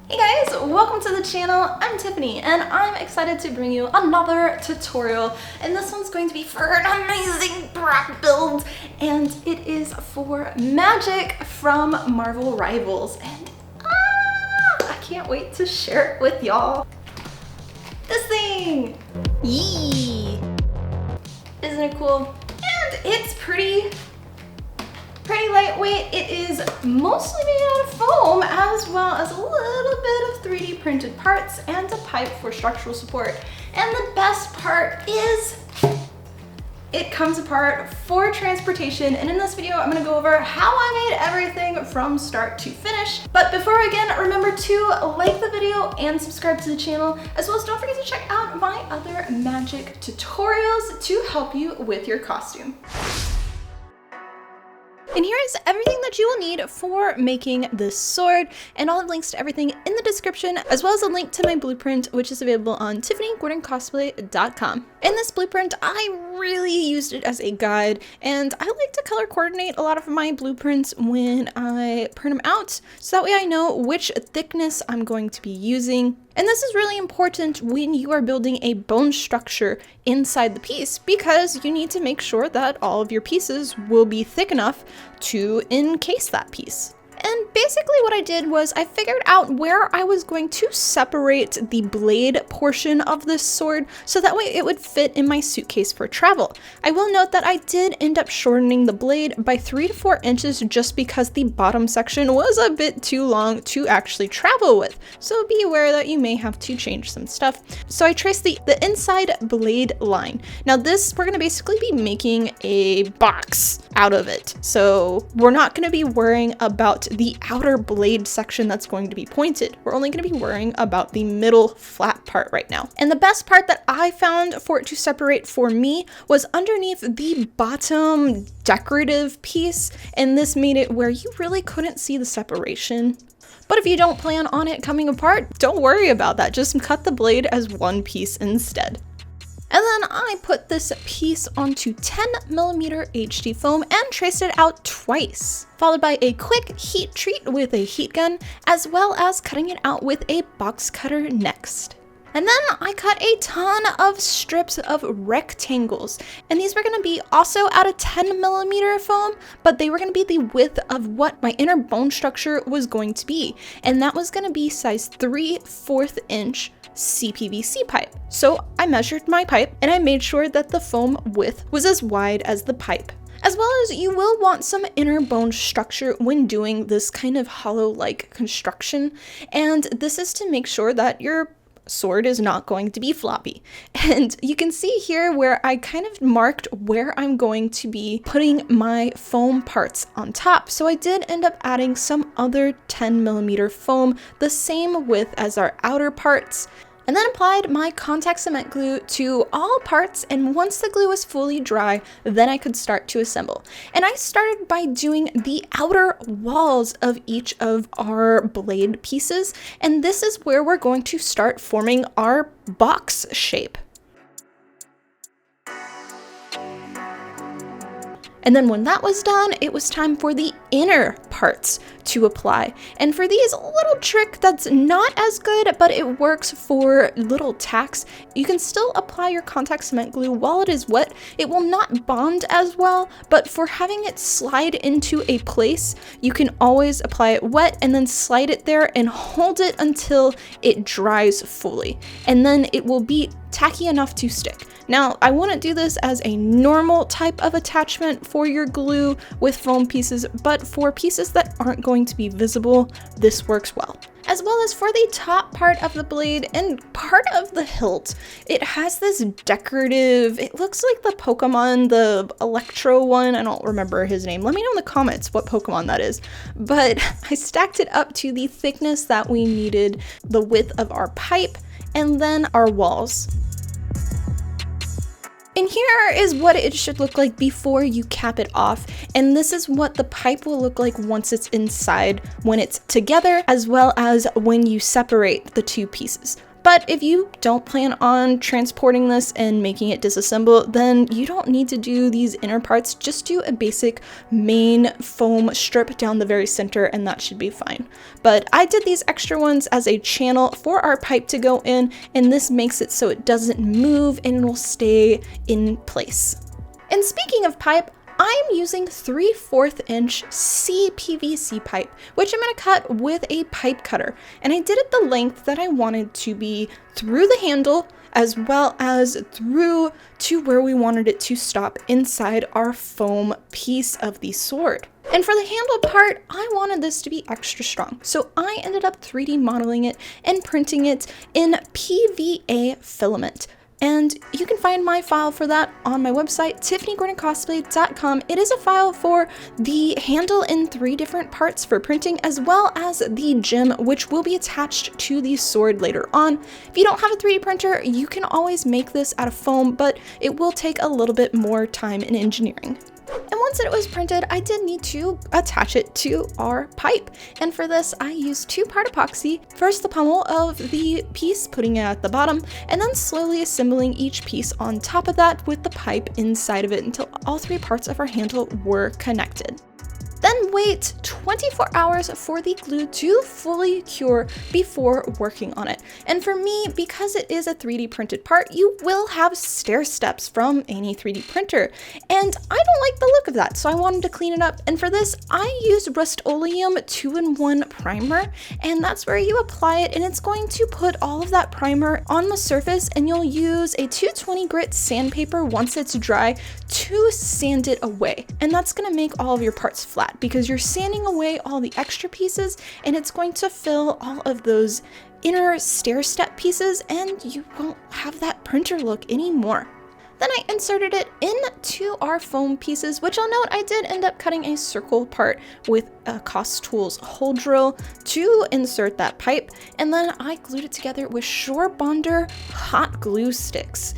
Hey guys, welcome to the channel. I'm Tiffany and I'm excited to bring you another tutorial, and this one's going to be for an amazing prop build, and it is for Magik from Marvel Rivals, and I can't wait to share it with y'all. This thing! Yee! Isn't it cool? And it's pretty lightweight. It is mostly made out of foam, as well as a little bit of 3D printed parts and a pipe for structural support. And the best part is it comes apart for transportation. And in this video, I'm gonna go over how I made everything from start to finish. But before we begin, remember to like the video and subscribe to the channel, as well as don't forget to check out my other Magik tutorials to help you with your costume. And here is everything that you will need for making this sword, and I'll have links to everything in the description, as well as a link to my blueprint, which is available on tiffanycosplay.com. In this blueprint, I really used it as a guide, and I like to color coordinate a lot of my blueprints when I print them out, so that way I know which thickness I'm going to be using. And this is really important when you are building a bone structure inside the piece, because you need to make sure that all of your pieces will be thick enough to encase that piece. And basically what I did was I figured out where I was going to separate the blade portion of this sword, so that way it would fit in my suitcase for travel. I will note that I did end up shortening the blade by 3 to 4 inches just because the bottom section was a bit too long to actually travel with. So be aware that you may have to change some stuff. So I traced the inside blade line. Now this, we're gonna basically be making a box out of it. So we're not gonna be worrying about the outer blade section that's going to be pointed. We're only going to be worrying about the middle flat part right now. And the best part that I found for it to separate for me was underneath the bottom decorative piece, and this made it where you really couldn't see the separation. But if you don't plan on it coming apart, don't worry about that. Just cut the blade as one piece instead. And then I put this piece onto 10mm HD foam and traced it out twice, followed by a quick heat treat with a heat gun, as well as cutting it out with a box cutter next. And then I cut a ton of strips of rectangles, and these were going to be also out of 10mm foam, but they were going to be the width of what my inner bone structure was going to be, and that was going to be size 3/4 inch CPVC pipe. So I measured my pipe and I made sure that the foam width was as wide as the pipe. As well as you will want some inner bone structure when doing this kind of hollow-like construction, and this is to make sure that your sword is not going to be floppy. And you can see here where I kind of marked where I'm going to be putting my foam parts on top. So I did end up adding some other 10mm foam, the same width as our outer parts, and then applied my contact cement glue to all parts, and once the glue was fully dry, then I could start to assemble. And I started by doing the outer walls of each of our blade pieces, and this is where we're going to start forming our box shape. And then when that was done, it was time for the inner parts to apply. And for these, a little trick that's not as good, but it works for little tacks. You can still apply your contact cement glue while it is wet. It will not bond as well, but for having it slide into a place, you can always apply it wet and then slide it there and hold it until it dries fully. And then it will be tacky enough to stick. Now, I wouldn't do this as a normal type of attachment for your glue with foam pieces, but for pieces that aren't going to be visible, this works well. As well as for the top part of the blade and part of the hilt, it has this decorative, it looks like the Pokemon, the Electro one, I don't remember his name. Let me know in the comments what Pokemon that is. But I stacked it up to the thickness that we needed, the width of our pipe, and then our walls. And here is what it should look like before you cap it off, and this is what the pipe will look like once it's inside, when it's together, as well as when you separate the two pieces. But if you don't plan on transporting this and making it disassemble, then you don't need to do these inner parts. Just do a basic main foam strip down the very center and that should be fine. But I did these extra ones as a channel for our pipe to go in, and this makes it so it doesn't move and it will stay in place. And speaking of pipe, I'm using 3/4 inch CPVC pipe, which I'm going to cut with a pipe cutter. And I did it the length that I wanted to be through the handle as well as through to where we wanted it to stop inside our foam piece of the sword. And for the handle part, I wanted this to be extra strong. So I ended up 3D modeling it and printing it in PVA filament. And you can find my file for that on my website, TiffanyGordonCosplay.com. It is a file for the handle in 3 different parts for printing, as well as the gem, which will be attached to the sword later on. If you don't have a 3D printer, you can always make this out of foam, but it will take a little bit more time in engineering. And once it was printed, I did need to attach it to our pipe. And for this, I used 2-part epoxy. First the pommel of the piece, putting it at the bottom, and then slowly assembling each piece on top of that with the pipe inside of it until all 3 parts of our handle were connected. Then wait 24 hours for the glue to fully cure before working on it. And for me, because it is a 3D printed part, you will have stair steps from any 3D printer. And I don't like the look of that, so I wanted to clean it up. And for this, I used Rust-Oleum 2-in-1 primer, and that's where you apply it, and it's going to put all of that primer on the surface, and you'll use a 220 grit sandpaper once it's dry to sand it away. And that's gonna make all of your parts flat, because you're sanding away all the extra pieces and it's going to fill all of those inner stair step pieces and you won't have that printer look anymore. Then I inserted it into our foam pieces, which I'll note I did end up cutting a circle part with a Cos-Tools hole drill to insert that pipe, and then I glued it together with Shore Bonder hot glue sticks.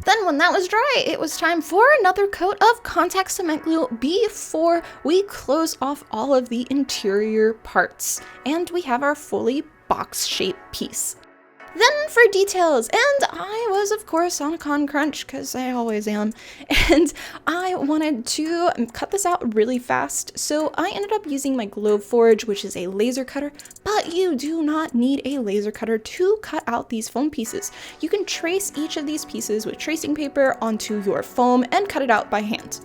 Then when that was dry, it was time for another coat of contact cement glue before we close off all of the interior parts. And we have our fully box-shaped piece. Then for details, and I was of course on a con crunch because I always am, and I wanted to cut this out really fast, so I ended up using my Glowforge, which is a laser cutter, but you do not need a laser cutter to cut out these foam pieces. You can trace each of these pieces with tracing paper onto your foam and cut it out by hand.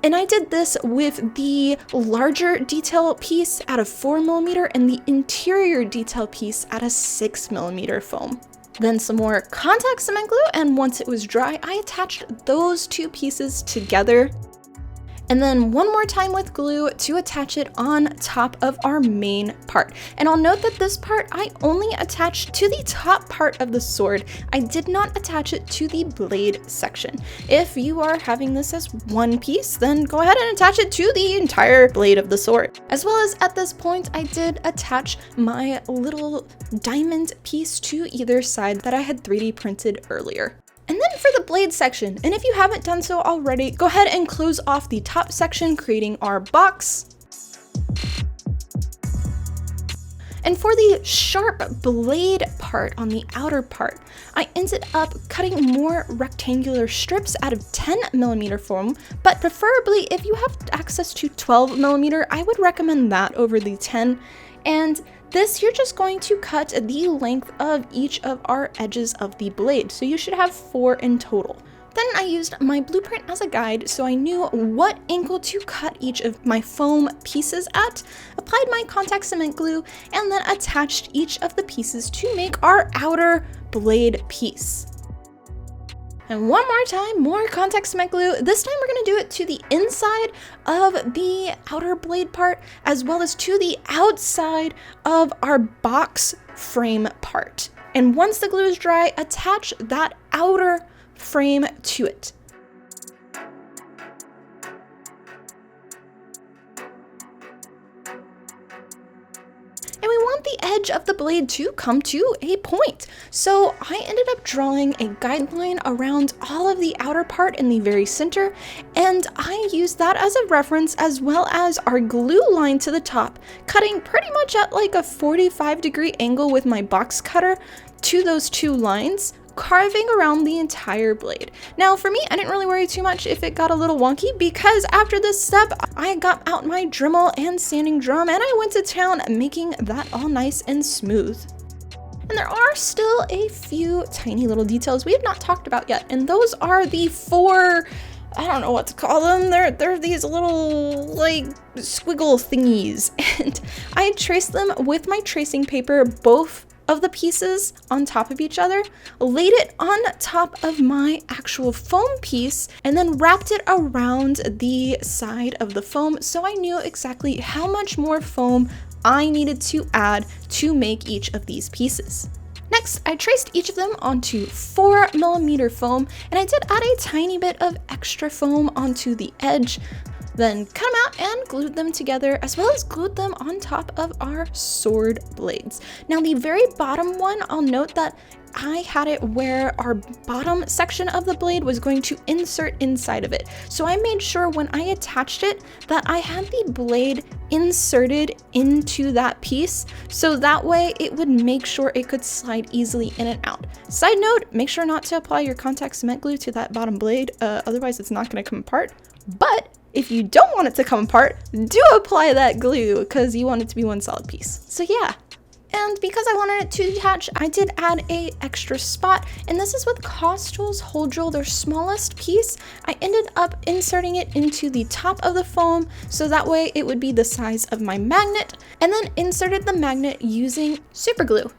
And I did this with the larger detail piece at a 4mm and the interior detail piece at a 6mm foam. Then some more contact cement glue, and once it was dry, I attached those 2 pieces together. And then one more time with glue to attach it on top of our main part. And I'll note that this part I only attached to the top part of the sword. I did not attach it to the blade section. If you are having this as one piece, then go ahead and attach it to the entire blade of the sword. As well as at this point, I did attach my little diamond piece to either side that I had 3D printed earlier. And then for the blade section, and if you haven't done so already, go ahead and close off the top section, creating our box. And for the sharp blade part on the outer part, I ended up cutting more rectangular strips out of 10mm foam, but preferably if you have access to 12mm, I would recommend that over the 10. And this, you're just going to cut the length of each of our edges of the blade, so you should have 4 in total. Then I used my blueprint as a guide so I knew what angle to cut each of my foam pieces at, applied my contact cement glue, and then attached each of the pieces to make our outer blade piece. And one more time, more contact cement glue. This time we're gonna do it to the inside of the outer blade part, as well as to the outside of our box frame part. And once the glue is dry, attach that outer frame to it. And we want the edge of the blade to come to a point. So I ended up drawing a guideline around all of the outer part in the very center, and I used that as a reference as well as our glue line to the top, cutting pretty much at like a 45-degree angle with my box cutter to those two lines, carving around the entire blade. Now for me, I didn't really worry too much if it got a little wonky, because after this step, I got out my Dremel and sanding drum and I went to town making that all nice and smooth. And there are still a few tiny little details we have not talked about yet, and those are the four, I don't know what to call them. They're these little like squiggle thingies, and I traced them with my tracing paper, both of the pieces on top of each other, laid it on top of my actual foam piece, and then wrapped it around the side of the foam so I knew exactly how much more foam I needed to add to make each of these pieces. Next, I traced each of them onto 4mm foam, and I did add a tiny bit of extra foam onto the edge, then cut them out and glued them together, as well as glued them on top of our sword blades. Now the very bottom one, I'll note that I had it where our bottom section of the blade was going to insert inside of it. So I made sure when I attached it that I had the blade inserted into that piece, so that way it would make sure it could slide easily in and out. Side note, make sure not to apply your contact cement glue to that bottom blade, otherwise it's not going to come apart. But if you don't want it to come apart, do apply that glue because you want it to be one solid piece. So yeah. And because I wanted it to detach, I did add a extra spot, and this is with Cos-Tools hole drill, their smallest piece. I ended up inserting it into the top of the foam, so that way it would be the size of my magnet, and then inserted the magnet using super glue.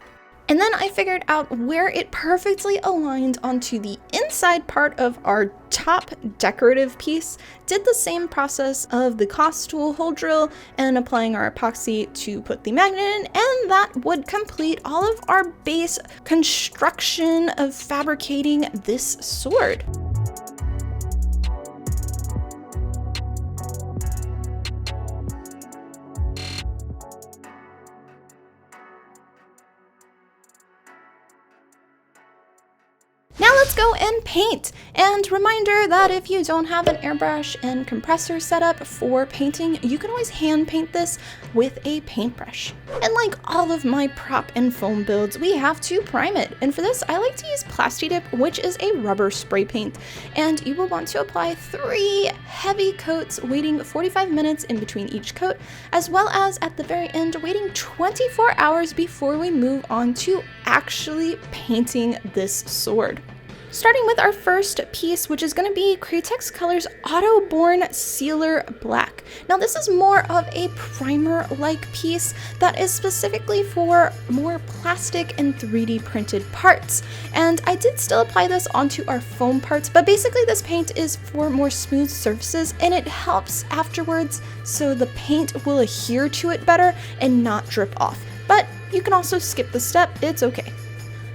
And then I figured out where it perfectly aligned onto the inside part of our top decorative piece, did the same process of the Cos-Tool hole drill and applying our epoxy to put the magnet in, and that would complete all of our base construction of fabricating this sword. Now let's go and paint. And reminder that if you don't have an airbrush and compressor set up for painting, you can always hand paint this with a paintbrush. And like all of my prop and foam builds, we have to prime it. And for this, I like to use Plasti-Dip, which is a rubber spray paint. And you will want to apply 3 heavy coats, waiting 45 minutes in between each coat, as well as at the very end, waiting 24 hours before we move on to actually painting this sword. Starting with our first piece, which is going to be Createx Colors Auto-Born Sealer Black. Now this is more of a primer-like piece that is specifically for more plastic and 3D printed parts. And I did still apply this onto our foam parts, but basically this paint is for more smooth surfaces, and it helps afterwards so the paint will adhere to it better and not drip off. But you can also skip the step, it's okay.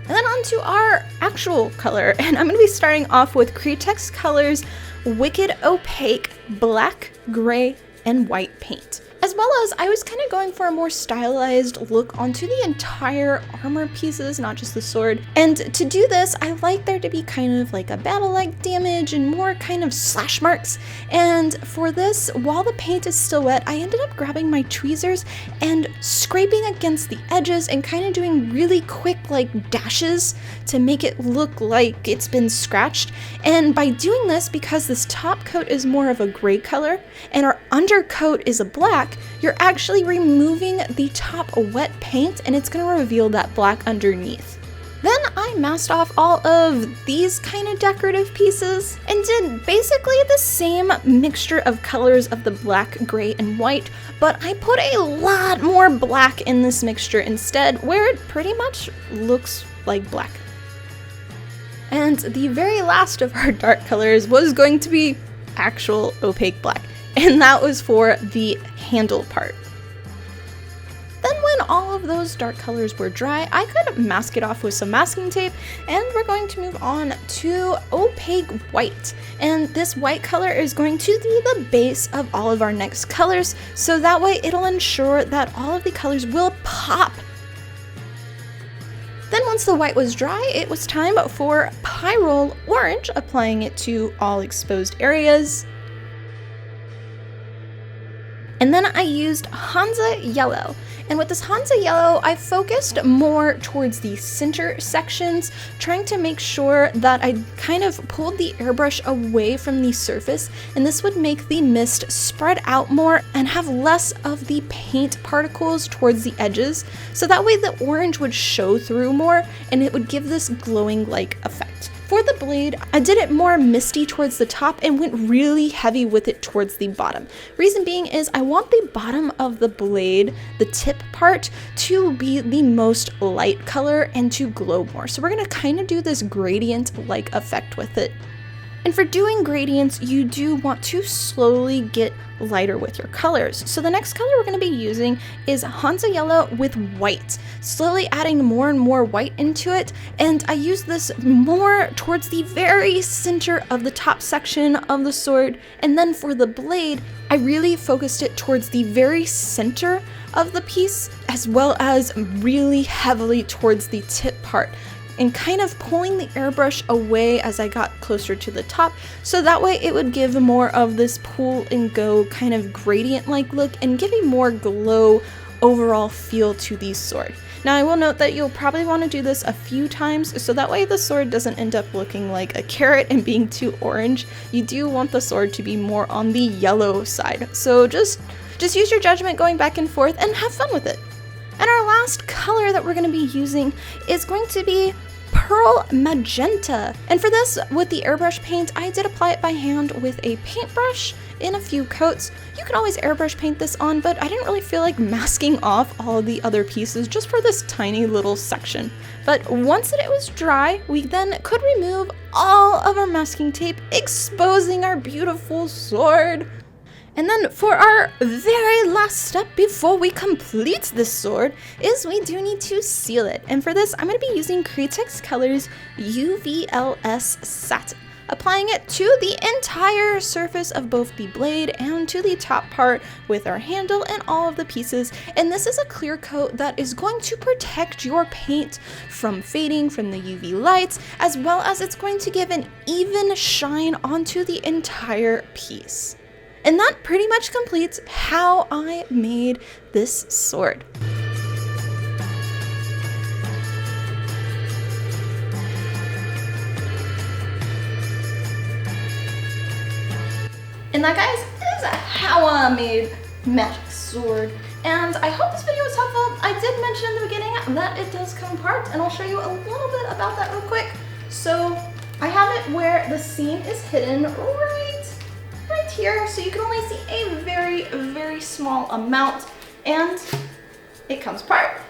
And then on to our actual color, and I'm going to be starting off with Createx Colors Wicked Opaque Black, Gray, and White paint. As well as I was kind of going for a more stylized look onto the entire armor pieces, not just the sword. And to do this, I like there to be kind of like a battle-like damage and more kind of slash marks. And for this, while the paint is still wet, I ended up grabbing my tweezers and scraping against the edges and kind of doing really quick like dashes to make it look like it's been scratched. And by doing this, because this top coat is more of a gray color and our undercoat is a black, you're actually removing the top wet paint, and it's going to reveal that black underneath. Then I masked off all of these kind of decorative pieces and did basically the same mixture of colors of the black, gray, and white, but I put a lot more black in this mixture instead, where it pretty much looks like black. And the very last of our dark colors was going to be actual opaque black, and that was for the handle part. Then when all of those dark colors were dry, I could mask it off with some masking tape, and we're going to move on to opaque white. And this white color is going to be the base of all of our next colors, so that way it'll ensure that all of the colors will pop. Then once the white was dry, it was time for Pyrrole Orange, applying it to all exposed areas. And then I used Hansa Yellow, And with this Hansa yellow, I focused more towards the center sections, trying to make sure that I kind of pulled the airbrush away from the surface, and this would make the mist spread out more and have less of the paint particles towards the edges, so that way the orange would show through more and it would give this glowing-like effect. For the blade, I did it more misty towards the top and went really heavy with it towards the bottom. Reason being is I want the bottom of the blade, the tip part, to be the most light color and to glow more. So we're gonna kind of do this gradient-like effect with it. And for doing gradients, you do want to slowly get lighter with your colors. So the next color we're going to be using is Hansa yellow with white, slowly adding more and more white into it. And I use this more towards the very center of the top section of the sword. And then for the blade, I really focused it towards the very center of the piece, as well as really heavily towards the tip part, and kind of pulling the airbrush away as I got closer to the top, so that way it would give more of this pull and go kind of gradient-like look and give a more glow overall feel to the sword. Now I will note that you'll probably want to do this a few times, so that way the sword doesn't end up looking like a carrot and being too orange. You do want the sword to be more on the yellow side, so just use your judgment going back and forth and have fun with it. And our last color that we're going to be using is going to be Pearl Magenta. And for this, with the airbrush paint, I did apply it by hand with a paintbrush in a few coats. You can always airbrush paint this on, but I didn't really feel like masking off all the other pieces just for this tiny little section. But once it was dry, we then could remove all of our masking tape, exposing our beautiful sword. And then for our very last step before we complete this sword is we do need to seal it. And for this, I'm going to be using Createx Colors UVLS Satin, applying it to the entire surface of both the blade and to the top part with our handle and all of the pieces. And this is a clear coat that is going to protect your paint from fading from the UV lights, as well as it's going to give an even shine onto the entire piece. And that pretty much completes how I made this sword. And that, guys, is how I made Magik sword. And I hope this video was helpful. I did mention in the beginning that it does come apart, and I'll show you a little bit about that real quick. So I have it where the seam is hidden right here, so you can only see a very, very small amount, and it comes apart.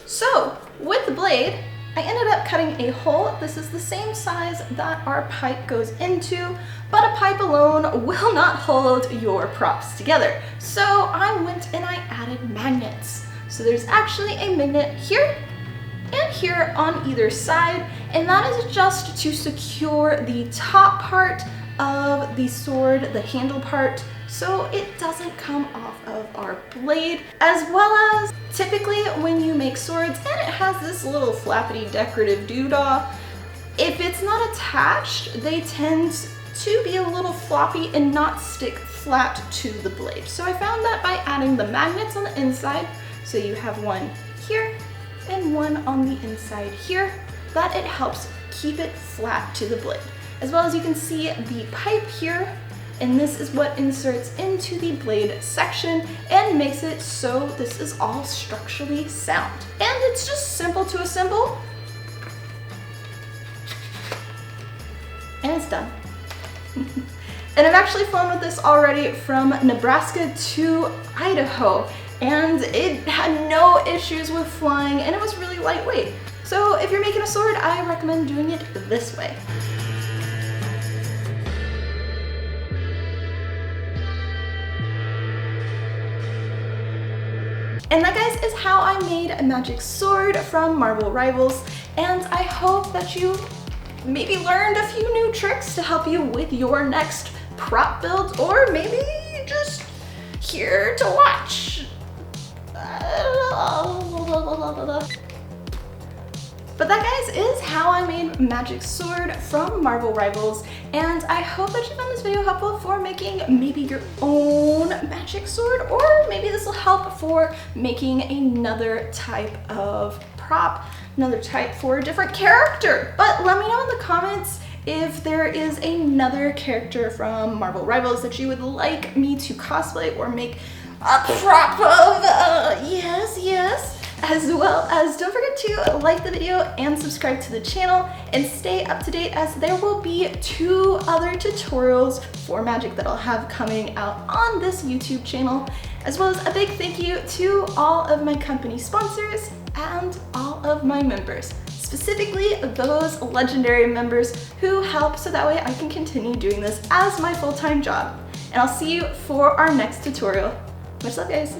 So with the blade, I ended up cutting a hole. This is the same size that our pipe goes into, but a pipe alone will not hold your props together. So I went and I added magnets. So there's actually a magnet here and here on either side, and that is just to secure the top part of the sword, the handle part, so it doesn't come off of our blade. As well as typically when you make swords and it has this little flappity decorative doodah, if it's not attached, they tend to be a little floppy and not stick flat to the blade. So I found that by adding the magnets on the inside, so you have one here and one on the inside here, that it helps keep it flat to the blade. As well as you can see the pipe here, and this is what inserts into the blade section and makes it so this is all structurally sound. And it's just simple to assemble, and it's done. And I've actually flown with this already from Nebraska to Idaho, and it had no issues with flying, and it was really lightweight. So if you're making a sword, I recommend doing it this way. And that, guys, is how I made a Magik sword from Marble Rivals, and I hope that you maybe learned a few new tricks to help you with your next prop build, or maybe just here to watch. But that, guys, is how I made Magik's sword from Marvel Rivals, and I hope that you found this video helpful for making maybe your own Magik sword, or maybe this will help for making another type of prop, another type for a different character. But let me know in the comments if there is another character from Marvel Rivals that you would like me to cosplay or make a prop of. Yes. As well as, don't forget to like the video and subscribe to the channel and stay up to date, as there will be 2 other tutorials for Magik that I'll have coming out on this YouTube channel, as well as a big thank you to all of my company sponsors and all of my members, specifically those legendary members who help so that way I can continue doing this as my full-time job. And I'll see you for our next tutorial. Much love, guys.